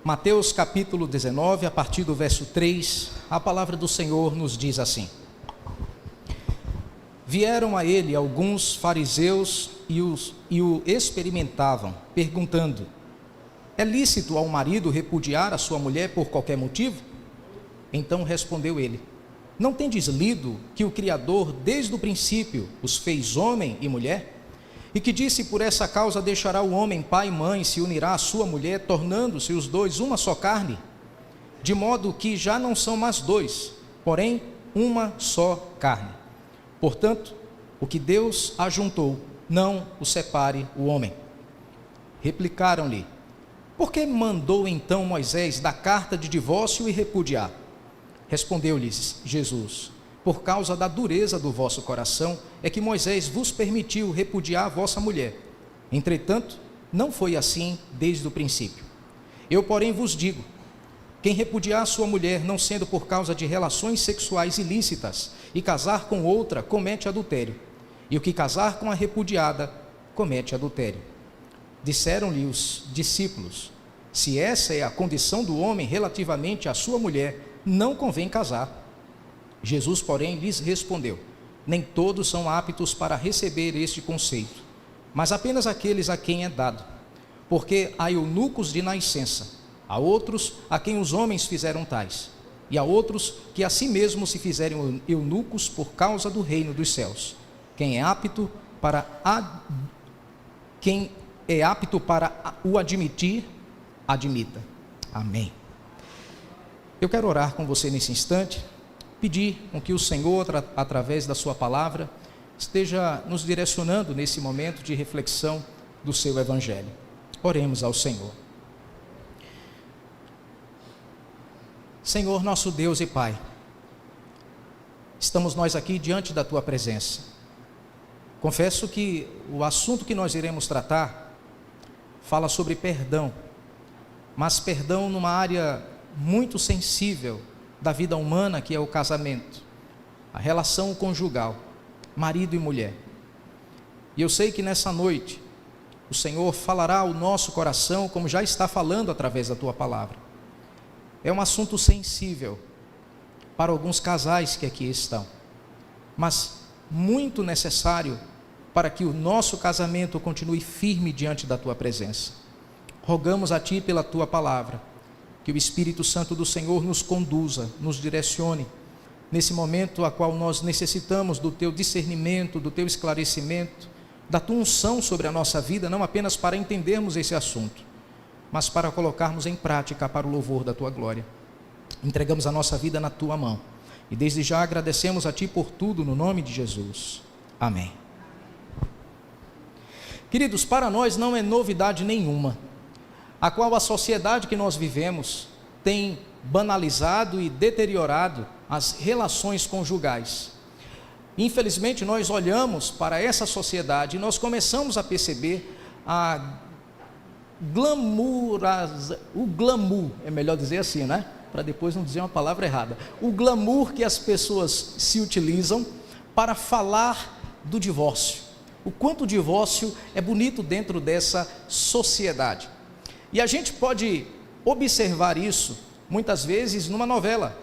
Mateus capítulo 19, a partir do verso 3, a palavra do Senhor nos diz assim: Vieram a ele alguns fariseus e o experimentavam, perguntando: É lícito ao marido repudiar a sua mulher por qualquer motivo? Então respondeu ele: Não tendes lido que o Criador desde o princípio os fez homem e mulher? E que disse: por essa causa deixará o homem pai e mãe, e se unirá à sua mulher, tornando-se os dois uma só carne? De modo que já não são mais dois, porém uma só carne. Portanto, o que Deus ajuntou, não o separe o homem. Replicaram-lhe: Por que mandou então Moisés dar carta de divórcio e repudiar? Respondeu-lhes Jesus: Por causa da dureza do vosso coração, é que Moisés vos permitiu repudiar a vossa mulher. Entretanto, não foi assim desde o princípio. Eu, porém, vos digo: quem repudiar sua mulher, não sendo por causa de relações sexuais ilícitas, e casar com outra, comete adultério. E o que casar com a repudiada, comete adultério. Disseram-lhe os discípulos: Se essa é a condição do homem relativamente à sua mulher, não convém casar. Jesus, porém, lhes respondeu: Nem todos são aptos para receber este conceito, mas apenas aqueles a quem é dado. Porque há eunucos de nascença, há outros a quem os homens fizeram tais, e há outros que a si mesmos se fizeram eunucos por causa do reino dos céus. Quem é apto para o admitir, admita. Amém. Eu quero orar com você nesse instante, pedir com que o Senhor, através da sua palavra, esteja nos direcionando nesse momento de reflexão do seu Evangelho. Oremos ao Senhor. Senhor, nosso Deus e Pai, estamos nós aqui diante da Tua presença. Confesso que o assunto que nós iremos tratar fala sobre perdão, mas perdão numa área muito sensível da vida humana, que é o casamento, a relação conjugal, marido e mulher. E eu sei que nessa noite o Senhor falará ao nosso coração, como já está falando através da Tua palavra. É um assunto sensível para alguns casais que aqui estão, mas muito necessário para que o nosso casamento continue firme diante da Tua presença. Rogamos a Ti pela Tua palavra, que o Espírito Santo do Senhor nos conduza, nos direcione, nesse momento a qual nós necessitamos do Teu discernimento, do Teu esclarecimento, da Tua unção sobre a nossa vida, não apenas para entendermos esse assunto, mas para colocarmos em prática para o louvor da Tua glória. Entregamos a nossa vida na Tua mão, e desde já agradecemos a Ti por tudo, no nome de Jesus. Amém. Queridos, para nós não é novidade nenhuma a qual a sociedade que nós vivemos tem banalizado e deteriorado as relações conjugais. Infelizmente, nós olhamos para essa sociedade e nós começamos a perceber o glamour, é melhor dizer assim, né? Para depois não dizer uma palavra errada. O glamour que as pessoas se utilizam para falar do divórcio. O quanto o divórcio é bonito dentro dessa sociedade. E a gente pode observar isso, muitas vezes, numa novela.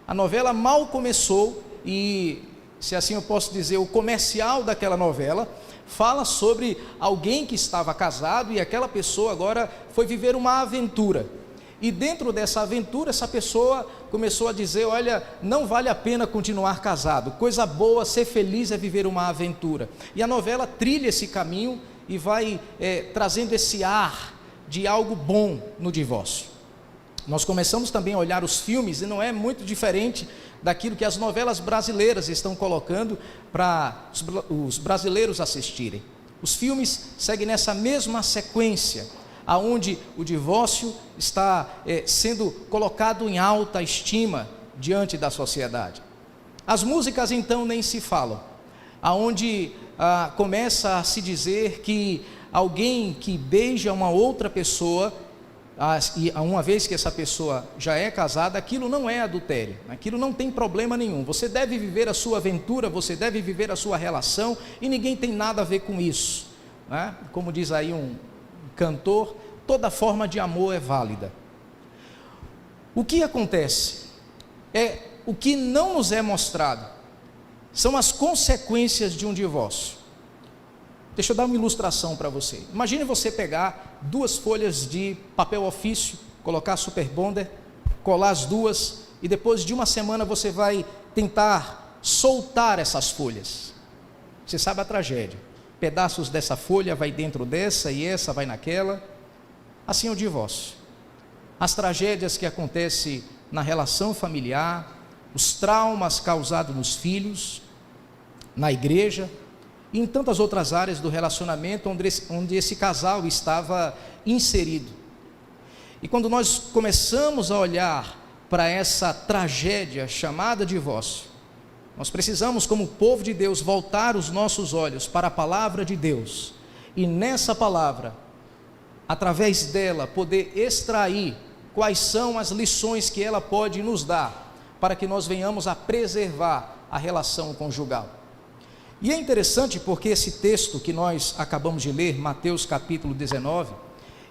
A novela mal começou e, se assim eu posso dizer, o comercial daquela novela fala sobre alguém que estava casado e aquela pessoa agora foi viver uma aventura. E dentro dessa aventura, essa pessoa começou a dizer: olha, não vale a pena continuar casado, coisa boa, ser feliz é viver uma aventura. E a novela trilha esse caminho e vai trazendo esse ar de algo bom no divórcio. Nós começamos também a olhar os filmes e não é muito diferente daquilo que as novelas brasileiras estão colocando para os brasileiros assistirem. Os filmes seguem nessa mesma sequência, aonde o divórcio está sendo colocado em alta estima diante da sociedade. As músicas então nem se falam, aonde começa a se dizer que alguém que beija uma outra pessoa, e uma vez que essa pessoa já é casada, aquilo não é adultério, aquilo não tem problema nenhum. Você deve viver a sua aventura, você deve viver a sua relação, e ninguém tem nada a ver com isso, né? Como diz aí um cantor, toda forma de amor é válida. O que acontece? O que não nos é mostrado são as consequências de um divórcio. Deixa eu dar uma ilustração para você. Imagine você pegar 2 folhas de papel ofício, colocar super bonder, colar as duas, e depois de uma semana você vai tentar soltar essas folhas. Você sabe a tragédia. Pedaços dessa folha vai dentro dessa e essa vai naquela. Assim é o divórcio. As tragédias que acontecem na relação familiar, os traumas causados nos filhos, na igreja e em tantas outras áreas do relacionamento onde esse casal estava inserido. E quando nós começamos a olhar para essa tragédia chamada divórcio, nós precisamos, como povo de Deus, voltar os nossos olhos para a palavra de Deus e nessa palavra, através dela, poder extrair quais são as lições que ela pode nos dar para que nós venhamos a preservar a relação conjugal. E é interessante porque esse texto que nós acabamos de ler, Mateus capítulo 19,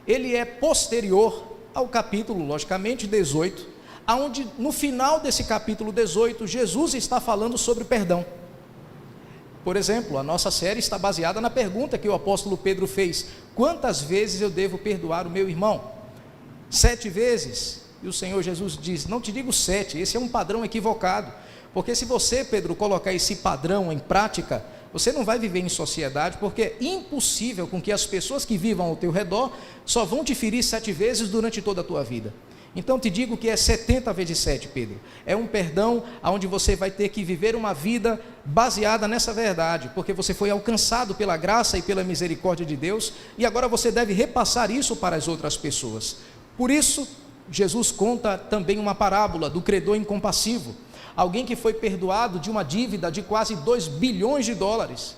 ele é posterior ao capítulo, logicamente, 18, onde no final desse capítulo 18, Jesus está falando sobre perdão. Por exemplo, a nossa série está baseada na pergunta que o apóstolo Pedro fez: quantas vezes eu devo perdoar o meu irmão? 7 vezes? E o Senhor Jesus diz: não te digo 7, esse é um padrão equivocado, porque se você, Pedro, colocar esse padrão em prática, você não vai viver em sociedade, porque é impossível com que as pessoas que vivam ao teu redor só vão te ferir 7 vezes durante toda a tua vida. Então te digo que é 70 vezes 7, Pedro. É um perdão onde você vai ter que viver uma vida baseada nessa verdade, porque você foi alcançado pela graça e pela misericórdia de Deus, e agora você deve repassar isso para as outras pessoas. Por isso, Jesus conta também uma parábola do credor incompassivo, alguém que foi perdoado de uma dívida de quase 2 bilhões de dólares,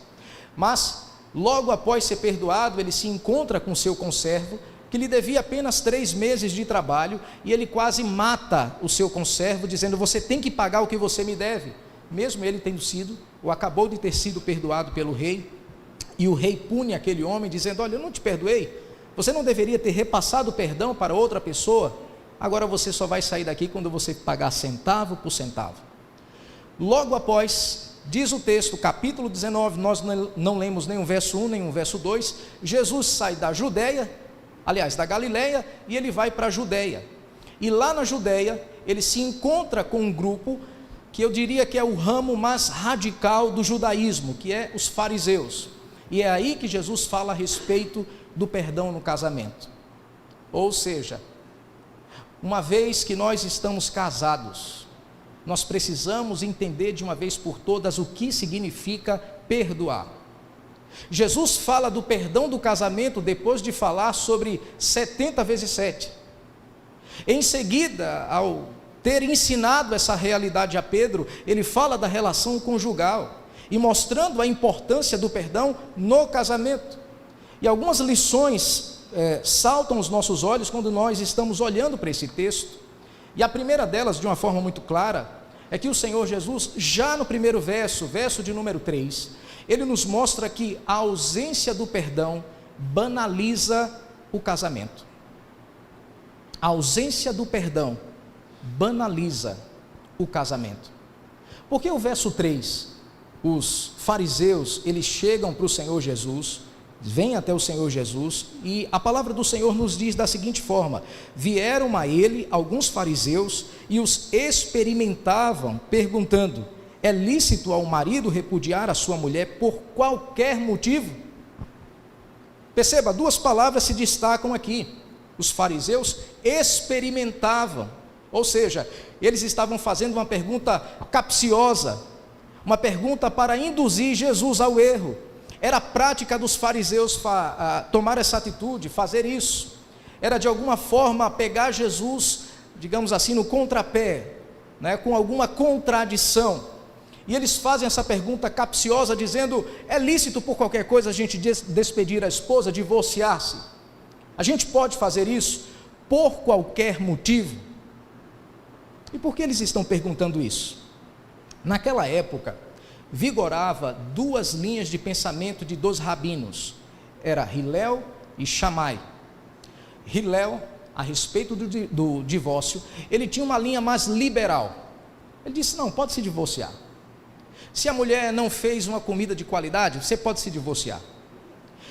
mas logo após ser perdoado, ele se encontra com seu conservo, que lhe devia apenas 3 meses de trabalho, e ele quase mata o seu conservo, dizendo: você tem que pagar o que você me deve, mesmo ele tendo sido, ou acabou de ter sido perdoado pelo rei. E o rei pune aquele homem, dizendo: olha, eu não te perdoei, você não deveria ter repassado perdão para outra pessoa, agora você só vai sair daqui quando você pagar centavo por centavo. Logo após, diz o texto, capítulo 19, nós não lemos nem o verso 1, nem o verso 2, Jesus sai da Judeia, aliás, da Galileia, e ele vai para a Judeia. E lá na Judeia, ele se encontra com um grupo que eu diria que é o ramo mais radical do judaísmo, que é os fariseus. E é aí que Jesus fala a respeito do perdão no casamento. Ou seja, uma vez que nós estamos casados, nós precisamos entender de uma vez por todas o que significa perdoar. Jesus fala do perdão do casamento depois de falar sobre 70 vezes 7. Em seguida, ao ter ensinado essa realidade a Pedro, ele fala da relação conjugal e mostrando a importância do perdão no casamento. E algumas lições saltam aos nossos olhos quando nós estamos olhando para esse texto. E a primeira delas, de uma forma muito clara, é que o Senhor Jesus, já no primeiro verso, verso de número 3, ele nos mostra que a ausência do perdão banaliza o casamento. A ausência do perdão banaliza o casamento. Porque o verso 3, os fariseus, eles chegam para o Senhor Jesus, vêm até o Senhor Jesus, e a palavra do Senhor nos diz da seguinte forma: vieram a ele alguns fariseus e os experimentavam, perguntando: é lícito ao marido repudiar a sua mulher por qualquer motivo? Perceba, 2 palavras se destacam aqui. Os fariseus experimentavam, ou seja, eles estavam fazendo uma pergunta capciosa, uma pergunta para induzir Jesus ao erro. Era a prática dos fariseus tomar essa atitude, fazer isso. Era de alguma forma pegar Jesus, digamos assim, no contrapé, né, com alguma contradição. E eles fazem essa pergunta capciosa, dizendo: é lícito por qualquer coisa a gente despedir a esposa, divorciar-se? A gente pode fazer isso por qualquer motivo? E por que eles estão perguntando isso? Naquela época, vigorava 2 linhas de pensamento de 2 rabinos, era Hilel e Shammai. Hilel a respeito do divórcio, ele tinha uma linha mais liberal. Ele disse: não, pode se divorciar. Se a mulher não fez uma comida de qualidade, você pode se divorciar.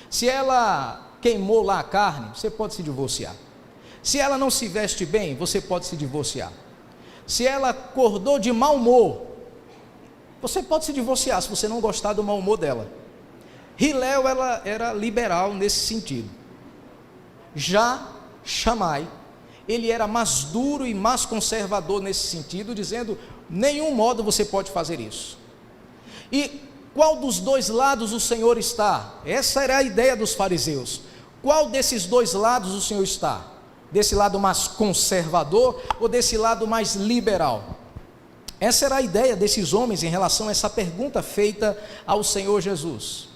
Se ela queimou lá a carne, você pode se divorciar. Se ela não se veste bem, você pode se divorciar. Se ela acordou de mau humor, você pode se divorciar se você não gostar do mau humor dela. Hillel, ela era liberal nesse sentido. Já Shammai, ele era mais duro e mais conservador nesse sentido, dizendo: nenhum modo você pode fazer isso. E qual dos dois lados o Senhor está? Essa era a ideia dos fariseus. Qual desses dois lados o Senhor está? Desse lado mais conservador ou desse lado mais liberal? Essa era a ideia desses homens em relação a essa pergunta feita ao Senhor Jesus.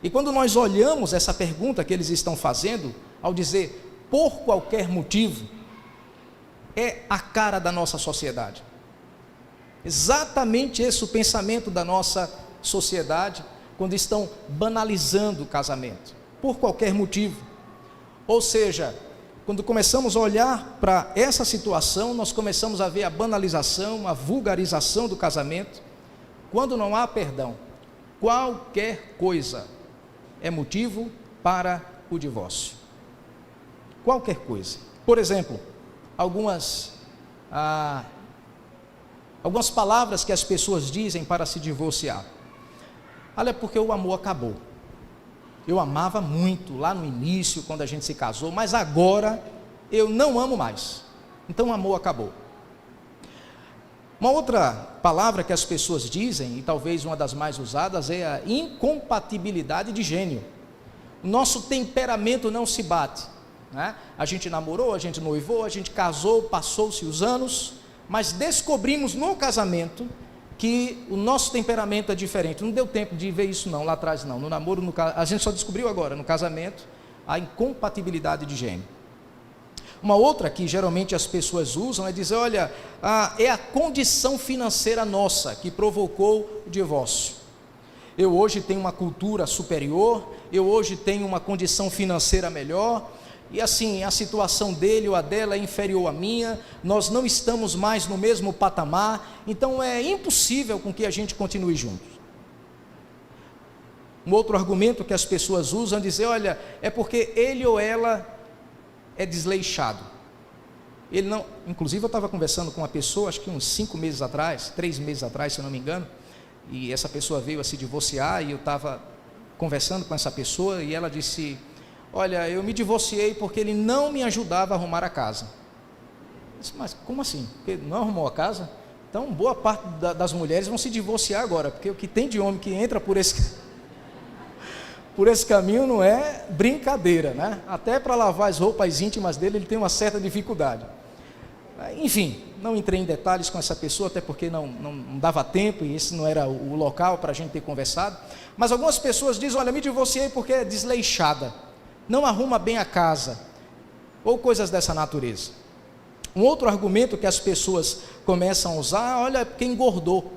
E quando nós olhamos essa pergunta que eles estão fazendo, ao dizer por qualquer motivo, é a cara da nossa sociedade. Exatamente esse o pensamento da nossa sociedade, quando estão banalizando o casamento, por qualquer motivo. Ou seja, quando começamos a olhar para essa situação, nós começamos a ver a banalização, a vulgarização do casamento. Quando não há perdão, qualquer coisa é motivo para o divórcio. Qualquer coisa. Por exemplo, algumas palavras que as pessoas dizem para se divorciar. Olha, porque o amor acabou. Eu amava muito lá no início, quando a gente se casou, mas agora eu não amo mais. Então o amor acabou. Uma outra palavra que as pessoas dizem, e talvez uma das mais usadas, é a incompatibilidade de gênio. O nosso temperamento não se bate, né? A gente namorou, a gente noivou, a gente casou, passou-se os anos, mas descobrimos no casamento que o nosso temperamento é diferente. Não deu tempo de ver isso não, lá atrás não, no namoro, a gente só descobriu agora, no casamento, a incompatibilidade de gênero. Uma outra que geralmente as pessoas usam é dizer: olha, é a condição financeira nossa que provocou o divórcio. Eu hoje tenho uma cultura superior, eu hoje tenho uma condição financeira melhor, e assim, a situação dele ou a dela é inferior à minha, nós não estamos mais no mesmo patamar, então é impossível com que a gente continue juntos. Um outro argumento que as pessoas usam é dizer: olha, é porque ele ou ela é desleixado. Ele não, inclusive eu estava conversando com uma pessoa, acho que uns 5 meses atrás, 3 meses atrás, se eu não me engano, e essa pessoa veio a se divorciar, e eu estava conversando com essa pessoa, e ela disse: olha, eu me divorciei porque ele não me ajudava a arrumar a casa. Eu disse: mas como assim? Porque não arrumou a casa? Então boa parte das mulheres vão se divorciar agora, porque o que tem de homem que entra por esse caminho não é brincadeira, né? Até para lavar as roupas íntimas dele, ele tem uma certa dificuldade. Enfim, não entrei em detalhes com essa pessoa, até porque não dava tempo, e esse não era o local para a gente ter conversado. Mas algumas pessoas dizem: olha, me divorciei porque é desleixada, não arruma bem a casa, ou coisas dessa natureza. Um outro argumento que as pessoas começam a usar: olha, porque engordou,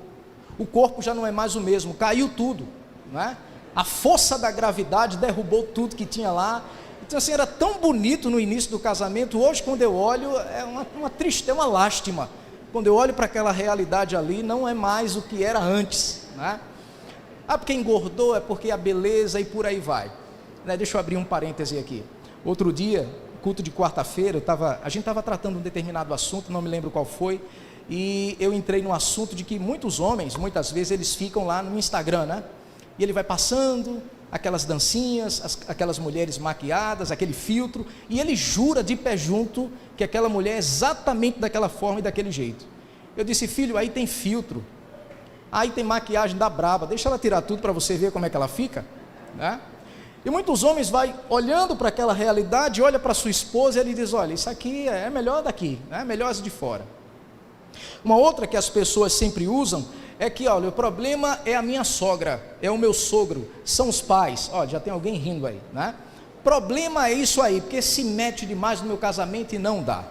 o corpo já não é mais o mesmo, caiu tudo, não é? A força da gravidade derrubou tudo que tinha lá. Então assim, era tão bonito no início do casamento, hoje quando eu olho, é uma tristeza, é uma lástima. Quando eu olho para aquela realidade ali, não é mais o que era antes, né? Porque engordou, é porque a beleza, e por aí vai. Deixa eu abrir um parêntese aqui. Outro dia, culto de quarta-feira, a gente estava tratando um determinado assunto, não me lembro qual foi, e eu entrei no assunto de que muitos homens, muitas vezes, eles ficam lá no Instagram, né? E ele vai passando aquelas dancinhas, aquelas mulheres maquiadas, aquele filtro, e ele jura de pé junto que aquela mulher é exatamente daquela forma e daquele jeito. Eu disse: filho, aí tem filtro, aí tem maquiagem da braba, deixa ela tirar tudo para você ver como é que ela fica, né? E muitos homens vai olhando para aquela realidade, olha para sua esposa e ele diz: olha, isso aqui é melhor daqui, é melhor as de fora. Uma outra que as pessoas sempre usam é que, olha, o problema é a minha sogra, é o meu sogro, são os pais. Olha, já tem alguém rindo aí, né? Problema é isso aí, porque se mete demais no meu casamento e não dá.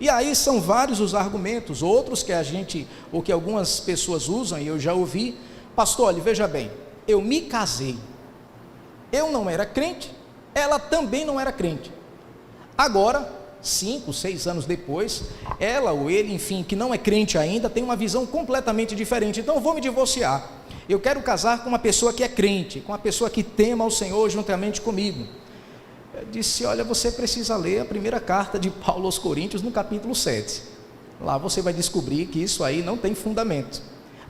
E aí são vários os argumentos, outros que algumas pessoas usam, e eu já ouvi: pastor, olha, veja bem, eu me casei, eu não era crente, ela também não era crente. Agora, 5, 6 anos depois, ela ou ele, enfim, que não é crente ainda, tem uma visão completamente diferente. Então eu vou me divorciar. Eu quero casar com uma pessoa que é crente, com uma pessoa que tema ao Senhor juntamente comigo. Eu disse: olha, você precisa ler a primeira carta de Paulo aos Coríntios, no capítulo 7. Lá você vai descobrir que isso aí não tem fundamento,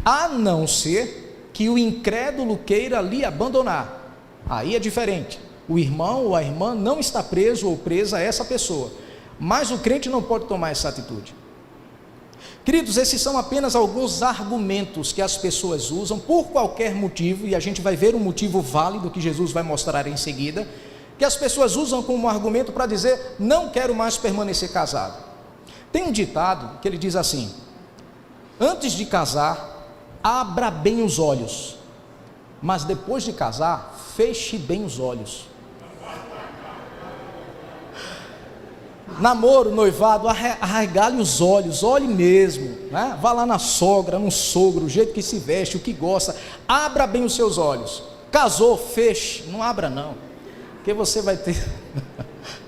a não ser que o incrédulo queira lhe abandonar. Aí é diferente. O irmão ou a irmã não está preso ou presa a essa pessoa, mas o crente não pode tomar essa atitude. Queridos, esses são apenas alguns argumentos que as pessoas usam por qualquer motivo, e a gente vai ver um motivo válido que Jesus vai mostrar em seguida, que as pessoas usam como argumento para dizer: não quero mais permanecer casado. Tem um ditado que ele diz assim: antes de casar, abra bem os olhos, mas depois de casar, feche bem os olhos. Namoro, noivado, arregale os olhos, olhe mesmo, né? Vá lá na sogra, no sogro, o jeito que se veste, o que gosta, abra bem os seus olhos. Casou, feche, não abra não, porque você vai ter,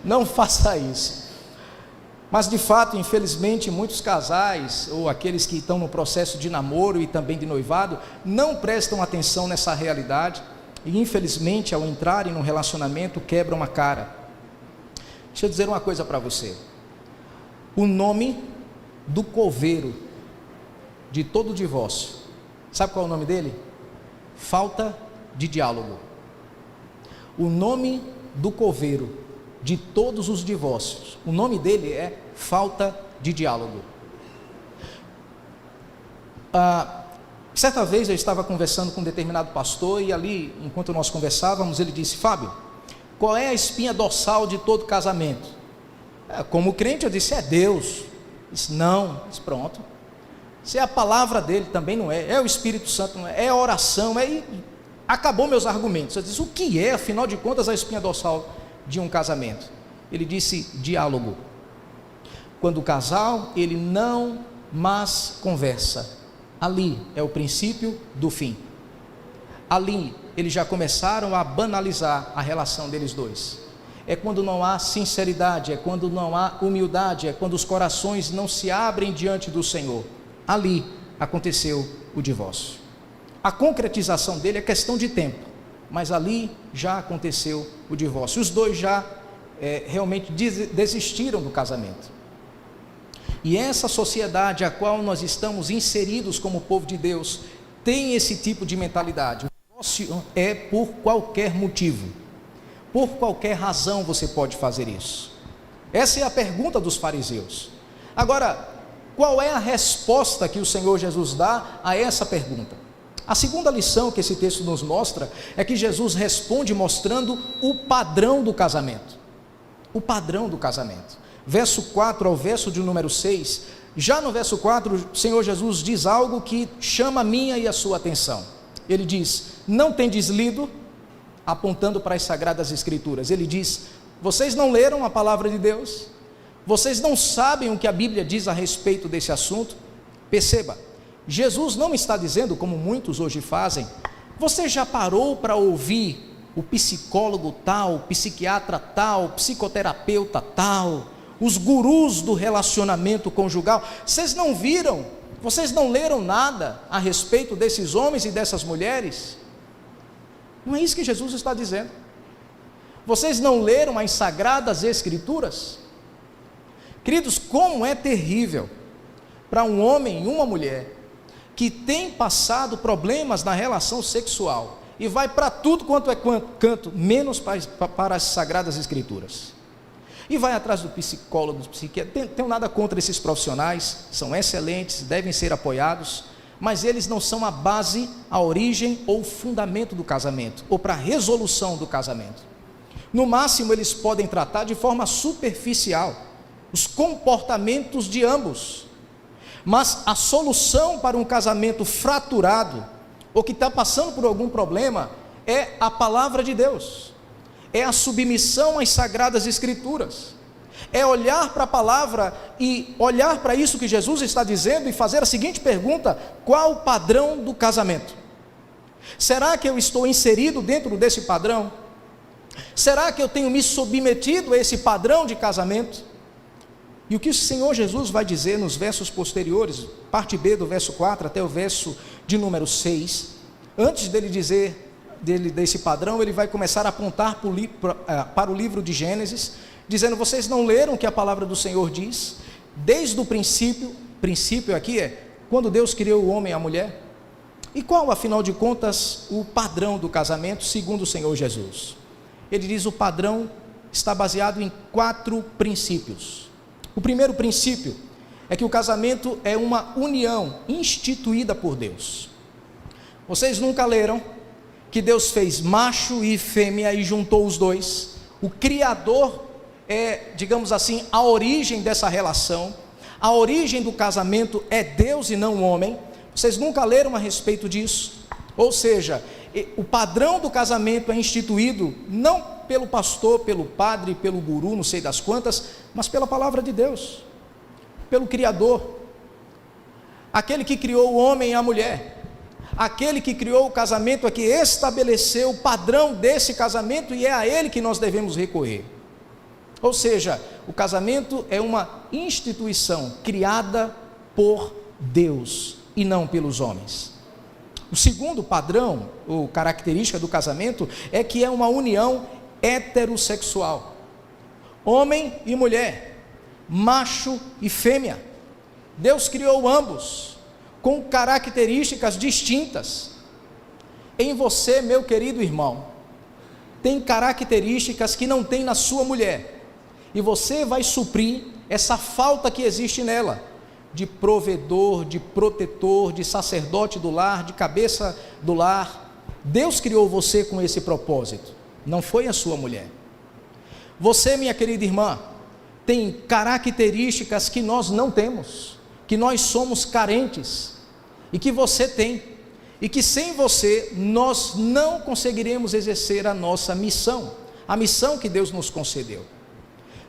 não faça isso. Mas de fato, infelizmente, muitos casais, ou aqueles que estão no processo de namoro e também de noivado, não prestam atenção nessa realidade, e infelizmente, ao entrarem no relacionamento, quebram a cara. Deixa eu dizer uma coisa para você: o nome do coveiro de todo divórcio, sabe qual é o nome dele? Falta de diálogo. O nome do coveiro de todos os divórcios, o nome dele é falta de diálogo. Certa vez eu estava conversando com um determinado pastor, e ali, enquanto nós conversávamos, ele disse: Fábio, qual é a espinha dorsal de todo casamento? Como crente eu disse: é Deus. Eu disse: não. Eu disse: pronto. Se é a palavra dele, também não é. É o Espírito Santo, não é. É a oração, e acabou meus argumentos. Eu disse: o que é, afinal de contas, a espinha dorsal de um casamento? Ele disse: diálogo. Quando o casal, ele não mais conversa, ali é o princípio do fim. Ali eles já começaram a banalizar a relação deles dois. É quando não há sinceridade, é quando não há humildade, é quando os corações não se abrem diante do Senhor. Ali aconteceu o divórcio. A concretização dele é questão de tempo, mas ali já aconteceu o divórcio. Os dois já realmente desistiram do casamento. E essa sociedade a qual nós estamos inseridos como povo de Deus tem esse tipo de mentalidade. O divórcio é por qualquer motivo, por qualquer razão você pode fazer isso. Essa é a pergunta dos fariseus. Agora, qual é a resposta que o Senhor Jesus dá a essa pergunta? A segunda lição que esse texto nos mostra é que Jesus responde mostrando o padrão do casamento. O padrão do casamento. Verso 4 ao verso de número 6, já no verso 4, o Senhor Jesus diz algo que chama a minha e a sua atenção. Ele diz: não tendes lido, apontando para as Sagradas Escrituras. Ele diz: vocês não leram a palavra de Deus? Vocês não sabem o que a Bíblia diz a respeito desse assunto? Perceba, Jesus não está dizendo, como muitos hoje fazem: você já parou para ouvir o psicólogo tal, o psiquiatra tal, o psicoterapeuta tal, os gurus do relacionamento conjugal? Vocês não viram, vocês não leram nada a respeito desses homens e dessas mulheres? Não é isso que Jesus está dizendo. Vocês não leram as Sagradas Escrituras? Queridos, como é terrível para um homem e uma mulher que tem passado problemas na relação sexual e vai para tudo quanto é canto, menos para as Sagradas Escrituras. E vai atrás do psicólogo, do psiquiatra. Tenho nada contra esses profissionais, são excelentes, devem ser apoiados, mas eles não são a base, a origem ou o fundamento do casamento, ou para a resolução do casamento. No máximo, eles podem tratar de forma superficial os comportamentos de ambos, mas a solução para um casamento fraturado, ou que está passando por algum problema, é a palavra de Deus. É a submissão às Sagradas Escrituras, é olhar para a palavra e olhar para isso que Jesus está dizendo e fazer a seguinte pergunta: qual o padrão do casamento? Será que eu estou inserido dentro desse padrão? Será que eu tenho me submetido a esse padrão de casamento? E o que o Senhor Jesus vai dizer nos versos posteriores, parte B do verso 4 até o verso de número 6, antes dele dizer desse padrão, ele vai começar a apontar para o livro de Gênesis, dizendo: vocês não leram o que a palavra do Senhor diz? Desde o princípio aqui é quando Deus criou o homem e a mulher. E qual, afinal de contas, o padrão do casamento segundo o Senhor Jesus? Ele diz: o padrão está baseado em 4 princípios. O primeiro princípio é que o casamento é uma união instituída por Deus. Vocês nunca leram que Deus fez macho e fêmea e juntou os dois? O Criador é, digamos assim, a origem dessa relação. A origem do casamento é Deus e não o homem. Vocês nunca leram a respeito disso? Ou seja, o padrão do casamento é instituído não pelo pastor, pelo padre, pelo guru, não sei das quantas, mas pela palavra de Deus, pelo Criador, aquele que criou o homem e a mulher, aquele que criou o casamento, é que estabeleceu o padrão desse casamento, e é a ele que nós devemos recorrer. Ou seja, o casamento é uma instituição criada por Deus e não pelos homens. O segundo padrão, ou característica do casamento, é que é uma união heterossexual. Homem e mulher, macho e fêmea. Deus criou ambos com características distintas. Em você, meu querido irmão, tem características que não tem na sua mulher, e você vai suprir essa falta que existe nela, de provedor, de protetor, de sacerdote do lar, de cabeça do lar. Deus criou você com esse propósito, não foi a sua mulher. Você, minha querida irmã, tem características que nós não temos, que nós somos carentes, e que você tem, e que sem você nós não conseguiremos exercer a nossa missão, a missão que Deus nos concedeu.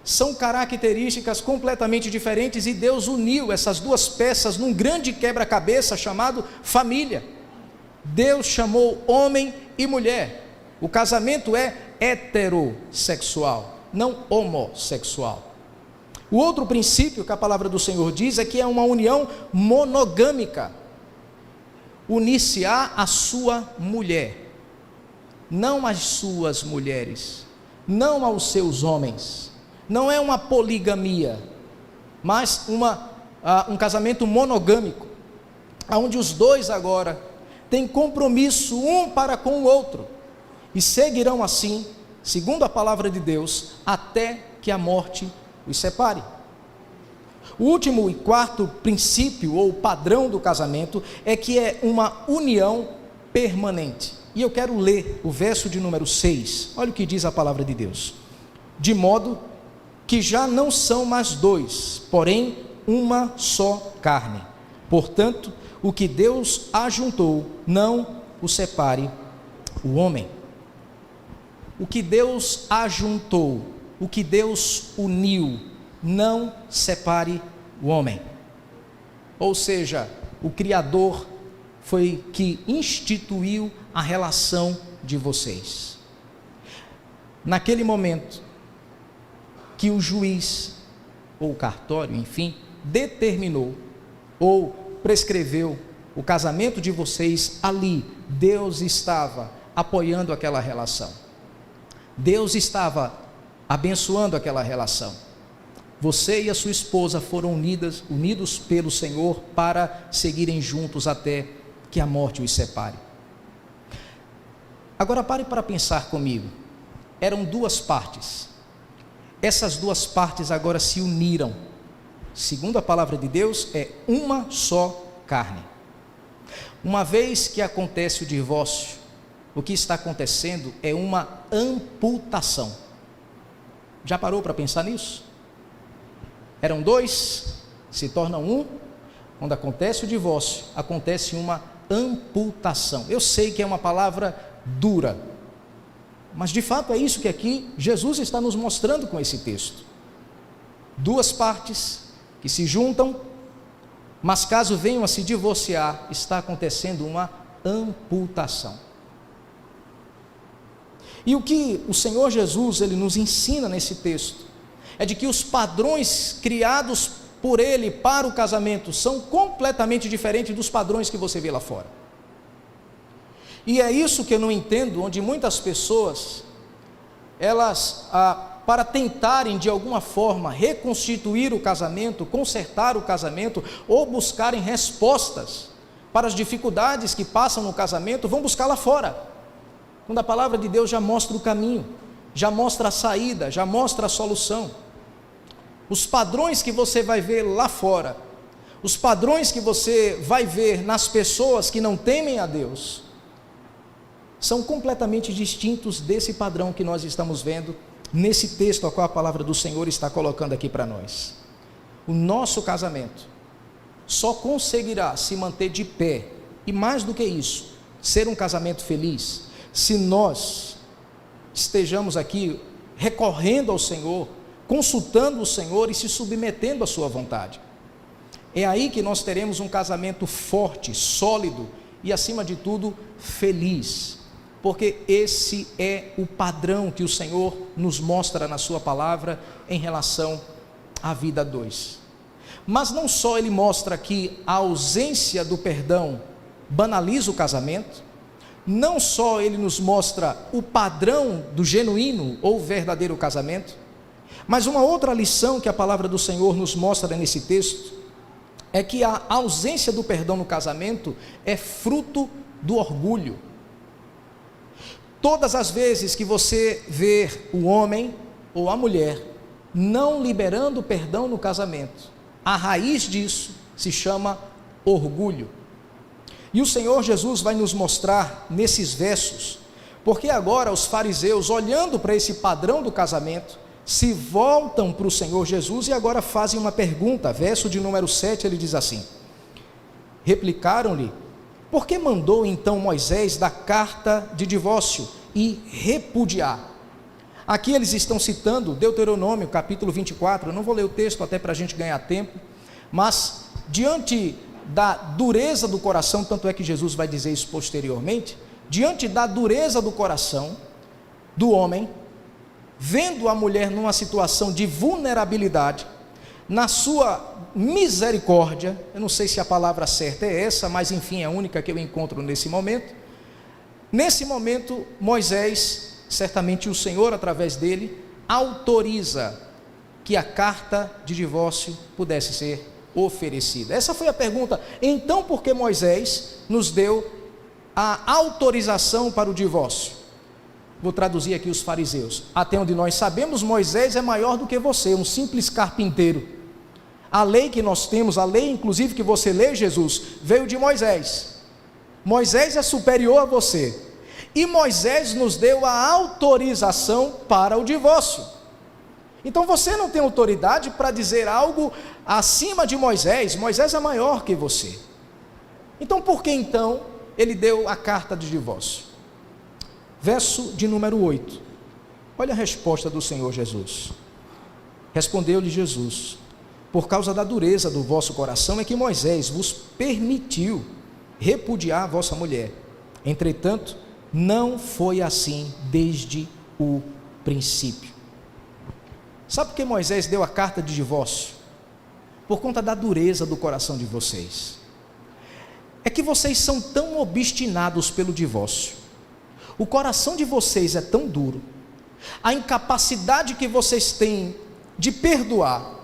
São características completamente diferentes, e Deus uniu essas duas peças num grande quebra-cabeça chamado família. Deus chamou homem e mulher. O casamento é heterossexual, não homossexual. O outro princípio que a palavra do Senhor diz é que é uma união monogâmica. Unir-se-á a sua mulher, não as suas mulheres, não aos seus homens. Não é uma poligamia, mas um casamento monogâmico, onde os dois agora têm compromisso um para com o outro, e seguirão assim, segundo a palavra de Deus, até que a morte os separe. O último e quarto princípio ou padrão do casamento é que é uma união permanente. E eu quero ler o verso de número 6, olha o que diz a palavra de Deus: de modo que já não são mais dois, porém uma só carne. Portanto, o que Deus ajuntou, não o separe o homem. O que Deus ajuntou, o que Deus uniu, não separe o homem. Ou seja, o Criador foi que instituiu a relação de vocês. Naquele momento que o juiz, ou o cartório, enfim, determinou ou prescreveu o casamento de vocês, ali Deus estava apoiando aquela relação, Deus estava abençoando aquela relação. Você e a sua esposa foram unidos pelo Senhor para seguirem juntos até que a morte os separe. Agora pare para pensar comigo. Eram duas partes. Essas duas partes agora se uniram. Segundo a palavra de Deus, é uma só carne. Uma vez que acontece o divórcio, o que está acontecendo é uma amputação. Já parou para pensar nisso? Eram dois, se tornam um. Quando acontece o divórcio, acontece uma amputação. Eu sei que é uma palavra dura, mas de fato é isso que aqui Jesus está nos mostrando com esse texto. Duas partes que se juntam, mas caso venham a se divorciar, está acontecendo uma amputação. E o que o Senhor Jesus ele nos ensina nesse texto é de que os padrões criados por Ele para o casamento são completamente diferentes dos padrões que você vê lá fora. E é isso que eu não entendo, onde muitas pessoas, elas, para tentarem de alguma forma reconstituir o casamento, consertar o casamento, ou buscarem respostas para as dificuldades que passam no casamento, vão buscar lá fora, quando a palavra de Deus já mostra o caminho, já mostra a saída, já mostra a solução. Os padrões que você vai ver lá fora, os padrões que você vai ver nas pessoas que não temem a Deus, são completamente distintos desse padrão que nós estamos vendo nesse texto a qual a palavra do Senhor está colocando aqui para nós. O nosso casamento só conseguirá se manter de pé, e mais do que isso, ser um casamento feliz, se nós estejamos aqui recorrendo ao Senhor, consultando o Senhor e se submetendo à sua vontade. É aí que nós teremos um casamento forte, sólido e, acima de tudo, feliz, porque esse é o padrão que o Senhor nos mostra na sua palavra em relação à vida a dois. Mas não só ele mostra que a ausência do perdão banaliza o casamento, não só ele nos mostra o padrão do genuíno ou verdadeiro casamento, mas uma outra lição que a palavra do Senhor nos mostra nesse texto é que a ausência do perdão no casamento é fruto do orgulho. Todas as vezes que você vê o homem ou a mulher não liberando perdão no casamento, a raiz disso se chama orgulho. E o Senhor Jesus vai nos mostrar nesses versos, porque agora os fariseus, olhando para esse padrão do casamento, se voltam para o Senhor Jesus e agora fazem uma pergunta. Verso de número 7, ele diz assim: replicaram-lhe: por que mandou então Moisés dar carta de divórcio e repudiar? Aqui eles estão citando Deuteronômio capítulo 24, eu não vou ler o texto até para a gente ganhar tempo, mas diante da dureza do coração, tanto é que Jesus vai dizer isso posteriormente, diante da dureza do coração do homem, vendo a mulher numa situação de vulnerabilidade, na sua misericórdia, eu não sei se a palavra certa é essa, mas enfim, é a única que eu encontro nesse momento. Nesse momento, Moisés, certamente o Senhor através dele, autoriza que a carta de divórcio pudesse ser oferecida. Essa foi a pergunta. Então, por que Moisés nos deu a autorização para o divórcio? Vou traduzir aqui os fariseus. Até onde nós sabemos, Moisés é maior do que você, um simples carpinteiro. A lei que nós temos, a lei inclusive que você lê, Jesus, veio de Moisés. Moisés é superior a você. E Moisés nos deu a autorização para o divórcio. Então você não tem autoridade para dizer algo acima de Moisés. Moisés é maior que você. Então por que então ele deu a carta de divórcio? Verso de número 8. Olha a resposta do Senhor Jesus. Respondeu-lhe Jesus: por causa da dureza do vosso coração é que Moisés vos permitiu repudiar a vossa mulher. Entretanto, não foi assim desde o princípio. Sabe por que Moisés deu a carta de divórcio? Por conta da dureza do coração de vocês. É que vocês são tão obstinados pelo divórcio. O coração de vocês é tão duro. A incapacidade que vocês têm de perdoar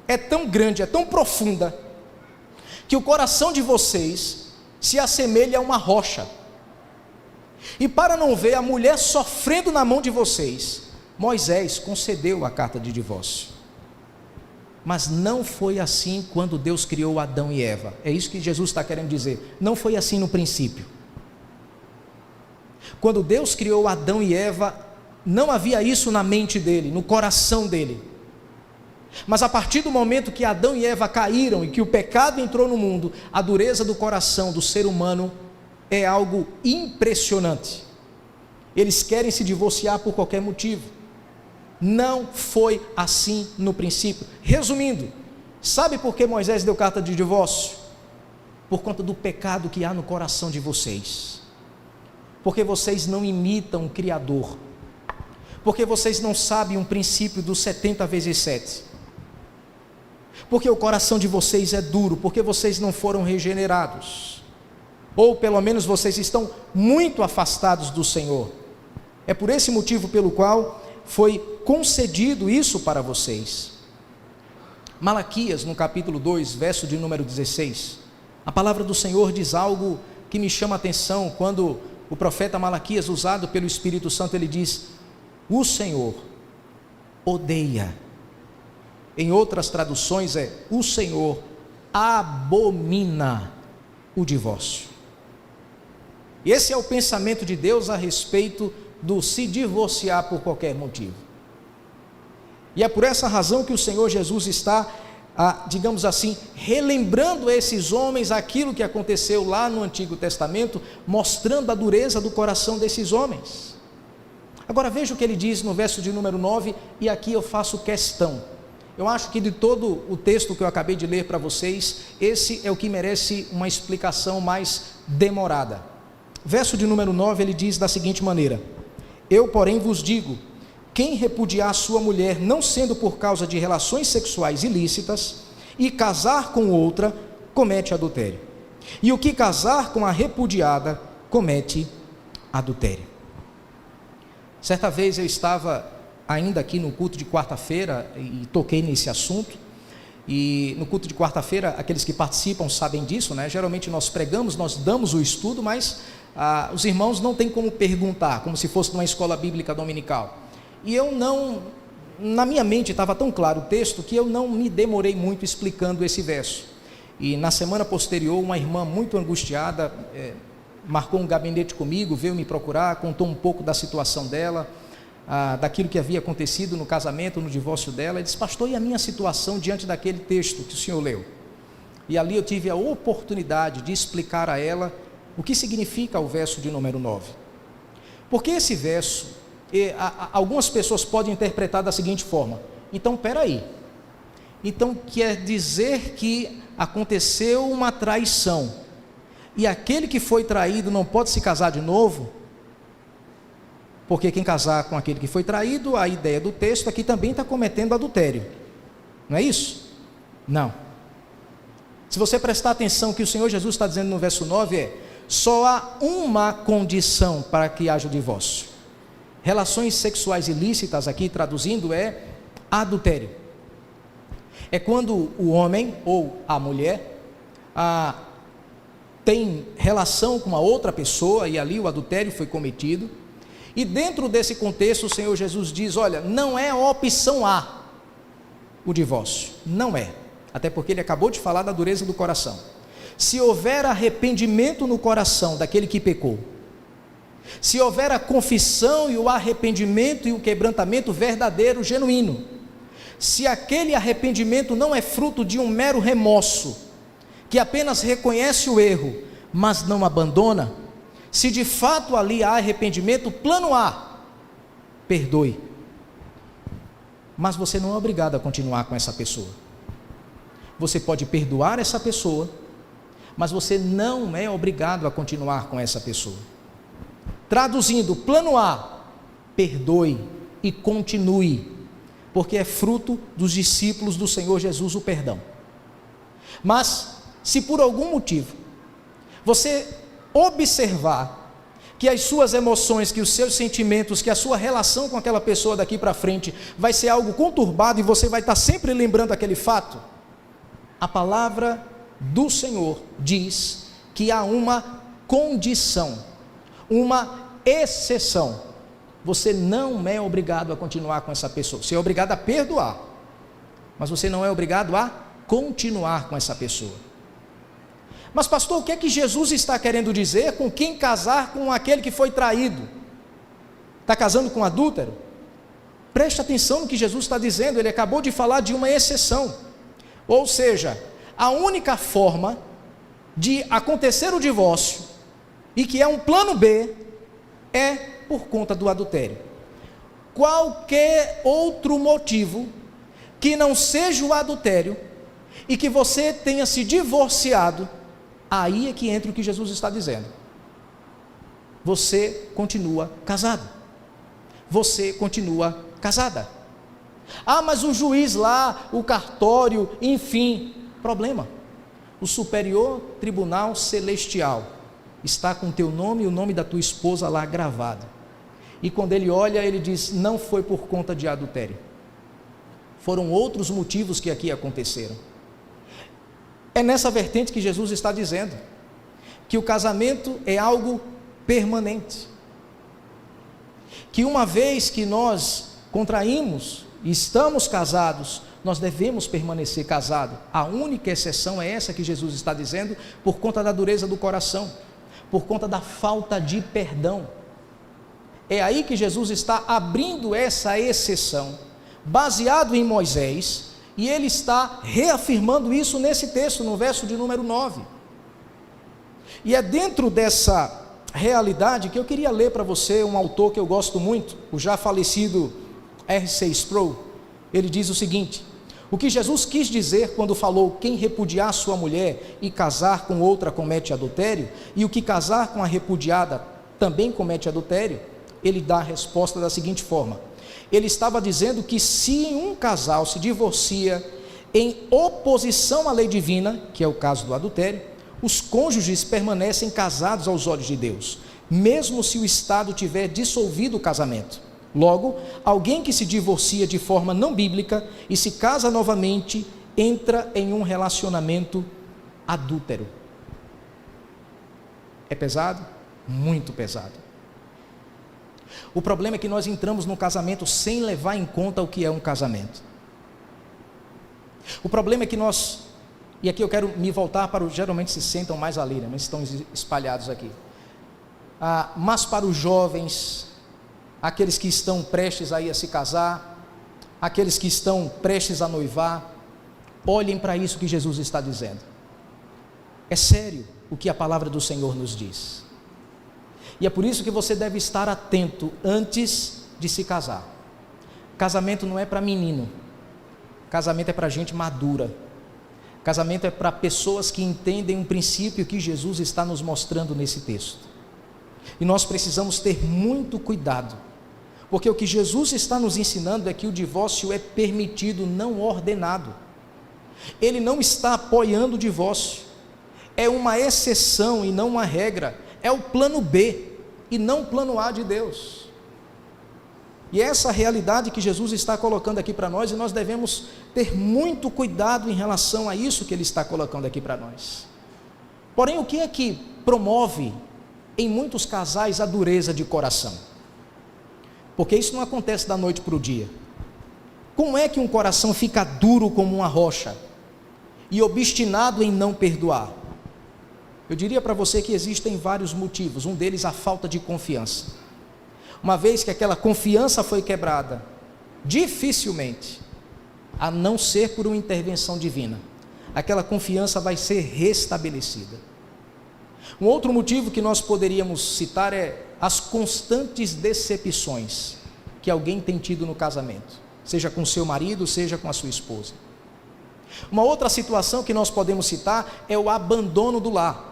é tão grande, é tão profunda, que o coração de vocês se assemelha a uma rocha. E para não ver a mulher sofrendo na mão de vocês, Moisés concedeu a carta de divórcio. Mas não foi assim quando Deus criou Adão e Eva. É isso que Jesus está querendo dizer. Não foi assim no princípio. Quando Deus criou Adão e Eva, não havia isso na mente dele, no coração dele. Mas a partir do momento que Adão e Eva caíram e que o pecado entrou no mundo, a dureza do coração do ser humano é algo impressionante. Eles querem se divorciar por qualquer motivo. Não foi assim no princípio. Resumindo, sabe por que Moisés deu carta de divórcio? Por conta do pecado que há no coração de vocês. Porque vocês não imitam o Criador. Porque vocês não sabem um princípio dos 70 vezes 7. Porque o coração de vocês é duro, porque vocês não foram regenerados. Ou pelo menos vocês estão muito afastados do Senhor. É por esse motivo pelo qual foi concedido isso para vocês. Malaquias, no capítulo 2, verso de número 16, a palavra do Senhor diz algo que me chama a atenção, quando o profeta Malaquias, usado pelo Espírito Santo, ele diz: o Senhor odeia. Em outras traduções o Senhor abomina o divórcio. E esse é o pensamento de Deus a respeito do se divorciar por qualquer motivo. E é por essa razão que o Senhor Jesus está, digamos assim, relembrando a esses homens aquilo que aconteceu lá no Antigo Testamento, mostrando a dureza do coração desses homens. Agora veja o que ele diz no verso de número 9, e aqui eu faço questão. Eu acho que de todo o texto que eu acabei de ler para vocês, esse é o que merece uma explicação mais demorada. Verso de número 9, ele diz da seguinte maneira: eu, porém, vos digo, quem repudiar sua mulher, não sendo por causa de relações sexuais ilícitas, e casar com outra, comete adultério. E o que casar com a repudiada, comete adultério. Certa vez eu estava ainda aqui no culto de quarta-feira e toquei nesse assunto. E no culto de quarta-feira, aqueles que participam sabem disso, né? Geralmente nós pregamos, nós damos o estudo, mas os irmãos não têm como perguntar, como se fosse numa escola bíblica dominical. E eu não, na minha mente estava tão claro o texto, que eu não me demorei muito explicando esse verso. E na semana posterior, uma irmã muito angustiada, marcou um gabinete comigo, veio me procurar, contou um pouco da situação dela, daquilo que havia acontecido no casamento, no divórcio dela, e disse: pastor, e a minha situação diante daquele texto que o senhor leu? E ali eu tive a oportunidade de explicar a ela o que significa o verso de número 9. Porque esse verso, algumas pessoas podem interpretar da seguinte forma: então, peraí, então quer dizer que aconteceu uma traição, e aquele que foi traído não pode se casar de novo? Porque quem casar com aquele que foi traído, a ideia do texto aqui também está cometendo adultério. Não é isso? Não. Se você prestar atenção, o que o Senhor Jesus está dizendo no verso 9 só há uma condição para que haja o divórcio. Relações sexuais ilícitas, aqui traduzindo, é adultério. É quando o homem ou a mulher tem relação com uma outra pessoa, e ali o adultério foi cometido. E dentro desse contexto, o Senhor Jesus diz: olha, não é opção A o divórcio, não é, até porque ele acabou de falar da dureza do coração. Se houver arrependimento no coração daquele que pecou, se houver a confissão e o arrependimento e o quebrantamento verdadeiro, genuíno, se aquele arrependimento não é fruto de um mero remorso, que apenas reconhece o erro, mas não abandona, se de fato ali há arrependimento, plano A, perdoe. Mas você não é obrigado a continuar com essa pessoa. Você pode perdoar essa pessoa, mas você não é obrigado a continuar com essa pessoa. Traduzindo, plano A, perdoe e continue, porque é fruto dos discípulos do Senhor Jesus o perdão. Mas, se por algum motivo você observar que as suas emoções, que os seus sentimentos, que a sua relação com aquela pessoa daqui para frente vai ser algo conturbado e você vai estar sempre lembrando aquele fato, a palavra do Senhor diz que há uma condição, uma exceção. Você não é obrigado a continuar com essa pessoa. Você é obrigado a perdoar, mas você não é obrigado a continuar com essa pessoa. Mas pastor, o que é que Jesus está querendo dizer com quem casar com aquele que foi traído? Está casando com um adúltero? Preste atenção no que Jesus está dizendo. Ele acabou de falar de uma exceção. Ou seja, a única forma de acontecer o divórcio, e que é um plano B, é por conta do adultério. Qualquer outro motivo que não seja o adultério, e que você tenha se divorciado, aí é que entra o que Jesus está dizendo. Você continua casado. você continua casada. Ah, mas o juiz lá, o cartório, enfim, problema. O superior tribunal celestial está com o teu nome e o nome da tua esposa lá gravado. E quando ele olha, ele diz: não foi por conta de adultério. Foram outros motivos que aqui aconteceram. É nessa vertente que Jesus está dizendo que o casamento é algo permanente. Que uma vez que nós contraímos e estamos casados, nós devemos permanecer casados. A única exceção é essa que Jesus está dizendo, por conta da dureza do coração, por conta da falta de perdão. É aí que Jesus está abrindo essa exceção, baseado em Moisés, e ele está reafirmando isso nesse texto, no verso de número 9. E é dentro dessa realidade que eu queria ler para você um autor que eu gosto muito, o já falecido R.C. Sproul. Ele diz o seguinte: o que Jesus quis dizer quando falou quem repudiar sua mulher e casar com outra comete adultério, e o que casar com a repudiada também comete adultério, ele dá a resposta da seguinte forma: ele estava dizendo que se um casal se divorcia em oposição à lei divina, que é o caso do adultério, os cônjuges permanecem casados aos olhos de Deus, mesmo se o Estado tiver dissolvido o casamento. Logo, alguém que se divorcia de forma não bíblica e se casa novamente, entra em um relacionamento adúltero. É pesado? Muito pesado. O problema é que nós entramos no casamento sem levar em conta o que é um casamento. O problema é que nós, e aqui eu quero me voltar para os, geralmente se sentam mais ali, né, mas estão espalhados aqui. Mas para os jovens, aqueles que estão prestes aí a se casar, aqueles que estão prestes a noivar, olhem para isso que Jesus está dizendo. É sério o que a palavra do Senhor nos diz. E é por isso que você deve estar atento antes de se casar. Casamento não é para menino. Casamento é para gente madura. Casamento é para pessoas que entendem um princípio que Jesus está nos mostrando nesse texto. E nós precisamos ter muito cuidado, porque o que Jesus está nos ensinando é que o divórcio é permitido, não ordenado. Ele não está apoiando o divórcio. É uma exceção e não uma regra. É o plano B e não o plano A de Deus. E é essa realidade que Jesus está colocando aqui para nós, e nós devemos ter muito cuidado em relação a isso que Ele está colocando aqui para nós. Porém, o que é que promove em muitos casais a dureza de coração? Porque isso não acontece da noite para o dia. Como é que um coração fica duro como uma rocha e obstinado em não perdoar? Eu diria para você que existem vários motivos. Um deles, a falta de confiança. Uma vez que aquela confiança foi quebrada, dificilmente, a não ser por uma intervenção divina, aquela confiança vai ser restabelecida. Um outro motivo que nós poderíamos citar é as constantes decepções que alguém tem tido no casamento, seja com seu marido, seja com a sua esposa. Uma outra situação que nós podemos citar é o abandono do lar.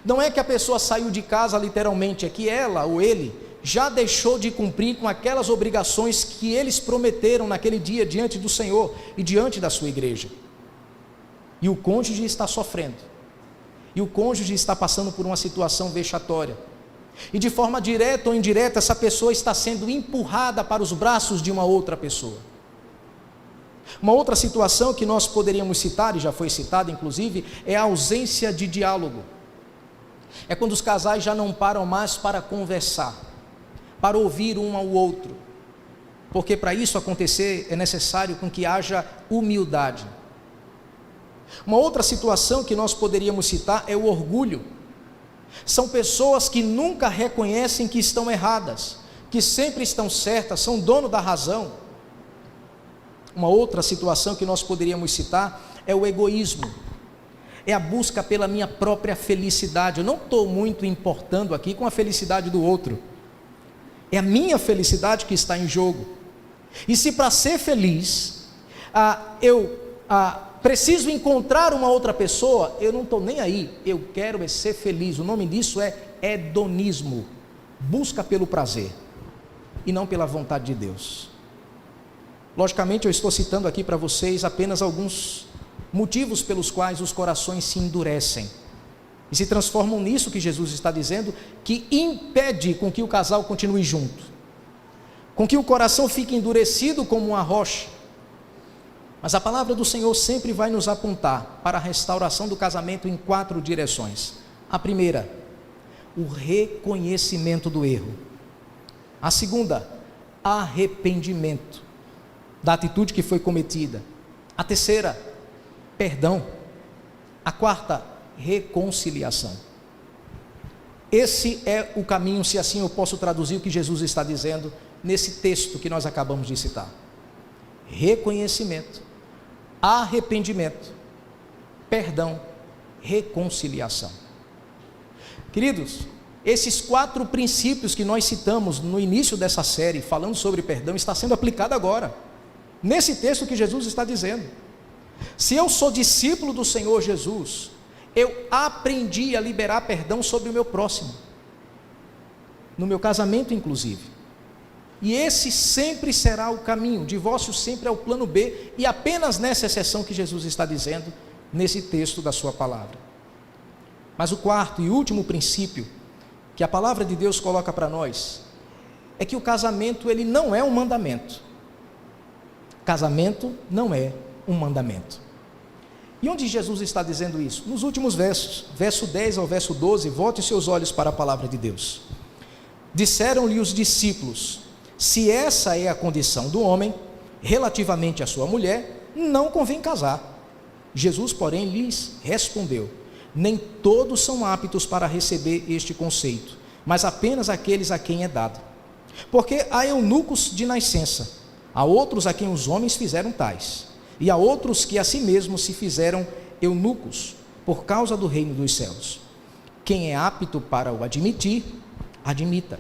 Não é que a pessoa saiu de casa literalmente, é que ela ou ele já deixou de cumprir com aquelas obrigações que eles prometeram naquele dia diante do Senhor e diante da sua igreja. E o cônjuge está sofrendo. E o cônjuge está passando por uma situação vexatória. E de forma direta ou indireta, essa pessoa está sendo empurrada para os braços de uma outra pessoa. Uma outra situação que nós poderíamos citar, e já foi citada inclusive, é a ausência de diálogo. É quando os casais já não param mais para conversar, para ouvir um ao outro, porque para isso acontecer é necessário com que haja humildade. Uma outra situação que nós poderíamos citar é o orgulho. São pessoas que nunca reconhecem que estão erradas, que sempre estão certas, são dono da razão. Uma outra situação que nós poderíamos citar é o egoísmo. É a busca pela minha própria felicidade. Eu não estou muito importando aqui com a felicidade do outro. É a minha felicidade que está em jogo. E se para ser feliz, eu preciso encontrar uma outra pessoa, eu não estou nem aí, eu quero ser feliz. O nome disso é hedonismo, busca pelo prazer. e não pela vontade de Deus. Logicamente, eu estou citando aqui para vocês apenas alguns motivos pelos quais os corações se endurecem e se transformam nisso que Jesus está dizendo, que impede com que o casal continue junto, com que o coração fique endurecido como uma rocha. Mas a palavra do Senhor sempre vai nos apontar para a restauração do casamento em 4 direções. A primeira, o reconhecimento do erro. A segunda, arrependimento da atitude que foi cometida. A terceira, perdão. A quarta, reconciliação. Esse é o caminho, se assim eu posso traduzir o que Jesus está dizendo nesse texto que nós acabamos de citar. Reconhecimento, arrependimento, perdão, reconciliação. Queridos, esses 4 princípios que nós citamos no início dessa série, falando sobre perdão, está sendo aplicado agora, nesse texto que Jesus está dizendo. Se eu sou discípulo do Senhor Jesus, eu aprendi a liberar perdão sobre o meu próximo, no meu casamento inclusive, e esse sempre será o caminho. O divórcio sempre é o plano B, e apenas nessa exceção que Jesus está dizendo, nesse texto da sua palavra. Mas o 4º e último princípio, que a palavra de Deus coloca para nós, é que o casamento ele não é um mandamento. Casamento não é um mandamento. E onde Jesus está dizendo isso? Nos últimos versos, verso 10 ao verso 12, volte seus olhos para a palavra de Deus. Disseram-lhe os discípulos: se essa é a condição do homem, relativamente à sua mulher, não convém casar. Jesus, porém, lhes respondeu: nem todos são aptos para receber este conceito, mas apenas aqueles a quem é dado. Porque há eunucos de nascença, há outros a quem os homens fizeram tais, e há outros que a si mesmos se fizeram eunucos, por causa do reino dos céus. Quem é apto para o admitir, admita.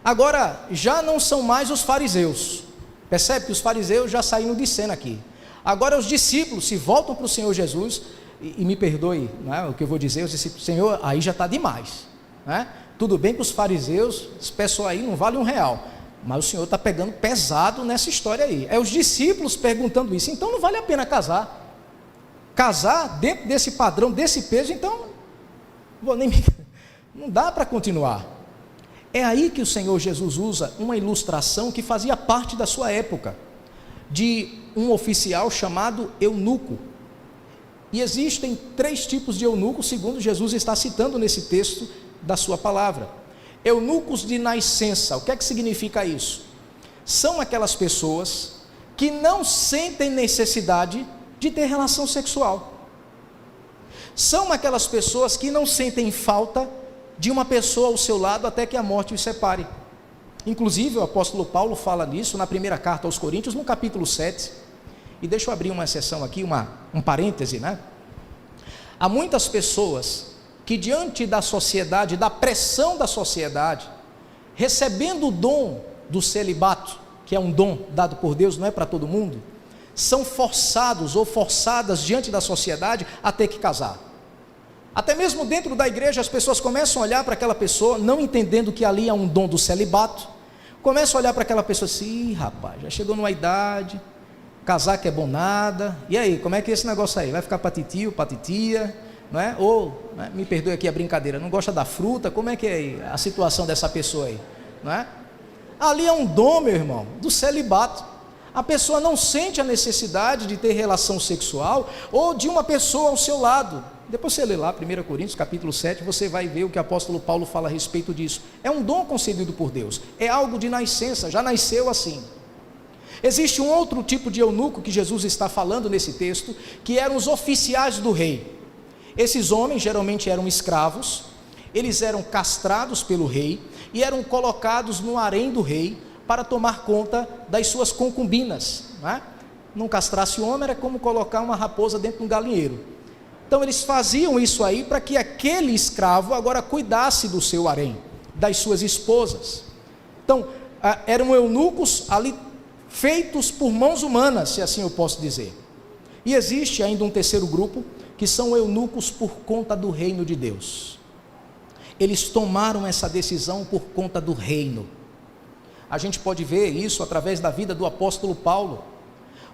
Agora, já não são mais os fariseus. Percebe que os fariseus já saíram de cena aqui. Agora os discípulos se voltam para o Senhor Jesus, e me perdoe, não é, o que eu vou dizer, os discípulos: Senhor, aí já está demais, né? Tudo bem que os fariseus, esse pessoal aí não vale R$1, mas o Senhor está pegando pesado nessa história aí. É os discípulos perguntando isso. Então não vale a pena casar. Casar dentro desse padrão, desse peso, então não dá para continuar. É aí que o Senhor Jesus usa uma ilustração que fazia parte da sua época, de um oficial chamado eunuco. E existem 3 tipos de eunucos, segundo Jesus está citando nesse texto da sua palavra. Eunucos de nascença, o que é que significa isso? São aquelas pessoas que não sentem necessidade de ter relação sexual. São aquelas pessoas que não sentem falta de uma pessoa ao seu lado até que a morte os separe. Inclusive o apóstolo Paulo fala nisso na primeira carta aos Coríntios, no capítulo 7. E deixa eu abrir uma exceção aqui, um parêntese, né? Há muitas pessoas que diante da sociedade, da pressão da sociedade, recebendo o dom do celibato, que é um dom dado por Deus, não é para todo mundo, são forçados ou forçadas diante da sociedade a ter que casar. Até mesmo dentro da igreja as pessoas começam a olhar para aquela pessoa, não entendendo que ali há um dom do celibato, começam a olhar para aquela pessoa assim: ih, rapaz, já chegou numa idade, casar que é bom nada, e aí, como é que é esse negócio aí? Vai ficar para titio, para titia, não é? Ou, né, me perdoe aqui a brincadeira, não gosta da fruta? Como é que é a situação dessa pessoa aí? Não é? Ali é um dom, meu irmão, do celibato. A pessoa não sente a necessidade de ter relação sexual ou de uma pessoa ao seu lado. Depois você lê lá 1 Coríntios capítulo 7, você vai ver o que o apóstolo Paulo fala a respeito disso. É um dom concedido por Deus, é algo de nascença, já nasceu assim. Existe um outro tipo de eunuco que Jesus está falando nesse texto, que eram os oficiais do rei. Esses homens geralmente eram escravos, eles eram castrados pelo rei e eram colocados no harém do rei para tomar conta das suas concubinas, não é? Não castrasse o homem era como colocar uma raposa dentro de um galinheiro. Então eles faziam isso aí para que aquele escravo agora cuidasse do seu harém, das suas esposas. Então eram eunucos ali feitos por mãos humanas, se assim eu posso dizer. E existe ainda um terceiro grupo, que são eunucos por conta do reino de Deus. Eles tomaram essa decisão por conta do reino. A gente pode ver isso através da vida do apóstolo Paulo,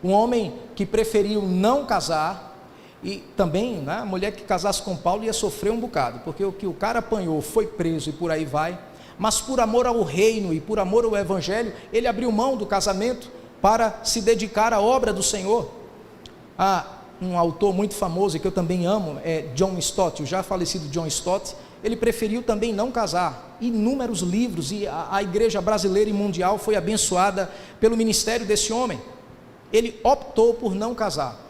um homem que preferiu não casar, e também, né, a mulher que casasse com Paulo ia sofrer um bocado, porque o que o cara apanhou, foi preso e por aí vai, mas por amor ao reino e por amor ao evangelho, ele abriu mão do casamento para se dedicar à obra do Senhor. Um autor muito famoso, que eu também amo, é John Stott, o já falecido John Stott. Ele preferiu também não casar. Inúmeros livros, e a igreja brasileira e mundial foi abençoada pelo ministério desse homem. Ele optou por não casar.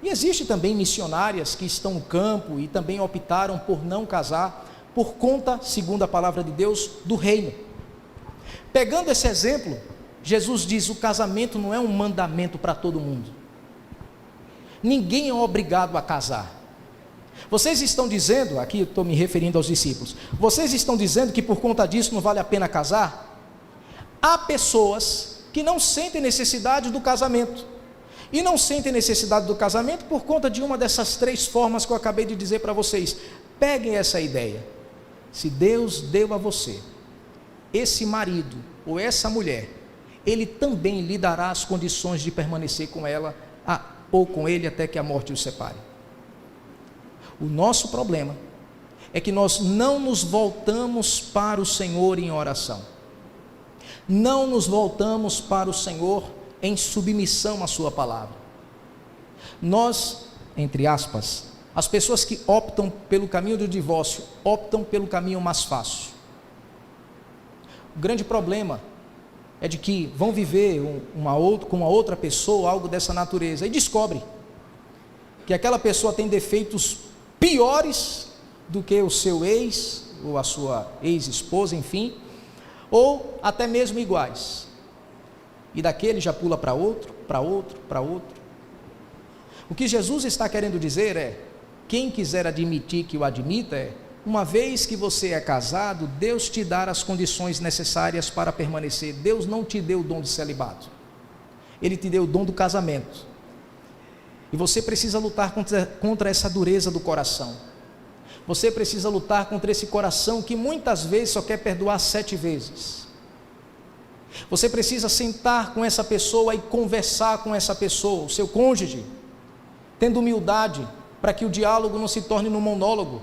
E existe também missionárias que estão no campo e também optaram por não casar, por conta, segundo a palavra de Deus, do reino. Pegando esse exemplo, Jesus diz: o casamento não é um mandamento para todo mundo. Ninguém é obrigado a casar. Vocês estão dizendo, aqui estou me referindo aos discípulos, vocês estão dizendo que por conta disso não vale a pena casar? Há pessoas que não sentem necessidade do casamento, e não sentem necessidade do casamento por conta de uma dessas 3 formas que eu acabei de dizer para vocês. Peguem essa ideia: se Deus deu a você esse marido ou essa mulher, Ele também lhe dará as condições de permanecer com ela ou com ele até que a morte os separe. O nosso problema é que nós não nos voltamos para o Senhor em oração, não nos voltamos para o Senhor em submissão à sua palavra. Nós, entre aspas, as pessoas que optam pelo caminho do divórcio, optam pelo caminho mais fácil. O grande problema é de que vão viver com uma outra pessoa, algo dessa natureza, e descobre que aquela pessoa tem defeitos piores do que o seu ex, ou a sua ex-esposa, enfim, ou até mesmo iguais. E daquele já pula para outro, para outro, para outro. O que Jesus está querendo dizer é: quem quiser admitir que o admita, uma vez que você é casado, Deus te dá as condições necessárias para permanecer. Deus não te deu o dom de celibato, Ele te deu o dom do casamento, e você precisa lutar contra essa dureza do coração. Você precisa lutar contra esse coração que muitas vezes só quer perdoar 7 vezes. Você precisa sentar com essa pessoa e conversar com essa pessoa, o seu cônjuge, tendo humildade, para que o diálogo não se torne num monólogo.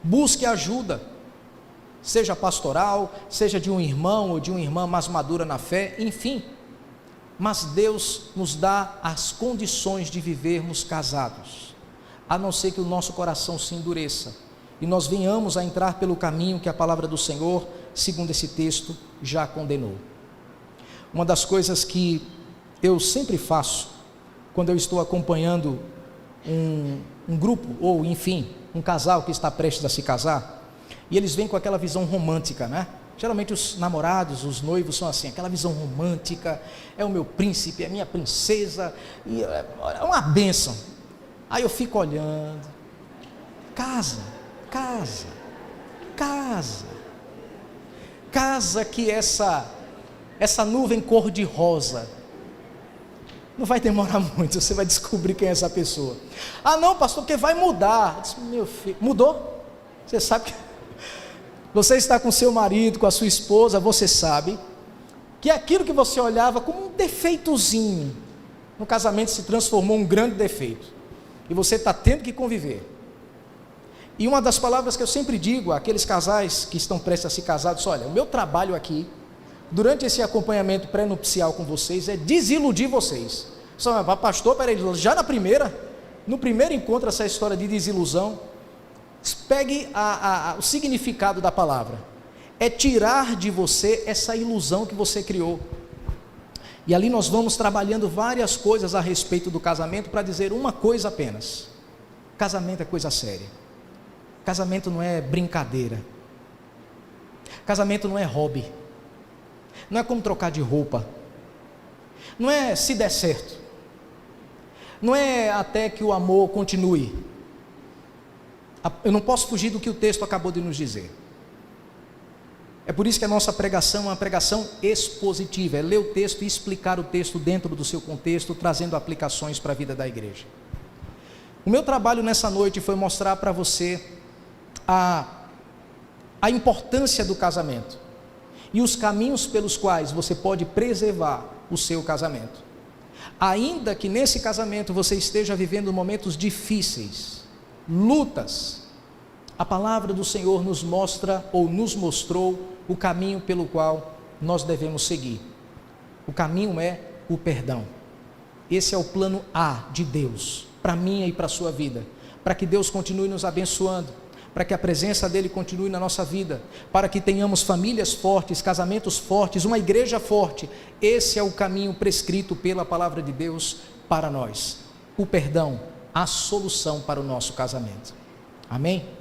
Busque ajuda, seja pastoral, seja de um irmão ou de uma irmã mais madura na fé, enfim. Mas Deus nos dá as condições de vivermos casados, a não ser que o nosso coração se endureça e nós venhamos a entrar pelo caminho que a palavra do Senhor, segundo esse texto, já condenou. Uma das coisas que eu sempre faço quando eu estou acompanhando um grupo, ou enfim, um casal que está prestes a se casar, e eles vêm com aquela visão romântica, né? Geralmente os namorados, os noivos são assim, aquela visão romântica: é o meu príncipe, é a minha princesa, e é uma bênção. Aí eu fico olhando: casa que essa nuvem cor-de-rosa, não vai demorar muito, você vai descobrir quem é essa pessoa. Ah não, pastor, porque vai mudar. Eu disse: meu filho, mudou? Você sabe que você está com seu marido, com a sua esposa, você sabe que aquilo que você olhava como um defeitozinho, no casamento se transformou em um grande defeito, e você está tendo que conviver. E uma das palavras que eu sempre digo àqueles casais que estão prestes a se casar: olha, o meu trabalho aqui, durante esse acompanhamento pré-nupcial com vocês, é desiludir vocês. Só, pastor, peraí, já no primeiro encontro, essa história de desilusão, pegue o significado da palavra, é tirar de você essa ilusão que você criou. E ali nós vamos trabalhando várias coisas a respeito do casamento, para dizer uma coisa apenas: casamento é coisa séria, casamento não é brincadeira, casamento não é hobby, não é como trocar de roupa, não é se der certo, não é até que o amor continue. Eu não posso fugir do que o texto acabou de nos dizer. É por isso que a nossa pregação é uma pregação expositiva, é ler o texto e explicar o texto dentro do seu contexto, trazendo aplicações para a vida da igreja. O meu trabalho nessa noite foi mostrar para você a importância do casamento, e os caminhos pelos quais você pode preservar o seu casamento. Ainda que nesse casamento você esteja vivendo momentos difíceis, lutas, a palavra do Senhor nos mostra ou nos mostrou o caminho pelo qual nós devemos seguir. O caminho é o perdão. Esse é o plano A de Deus, para mim e para a sua vida, para que Deus continue nos abençoando, para que a presença dele continue na nossa vida, para que tenhamos famílias fortes, casamentos fortes, uma igreja forte. Esse é o caminho prescrito pela palavra de Deus para nós. O perdão, a solução para o nosso casamento. Amém?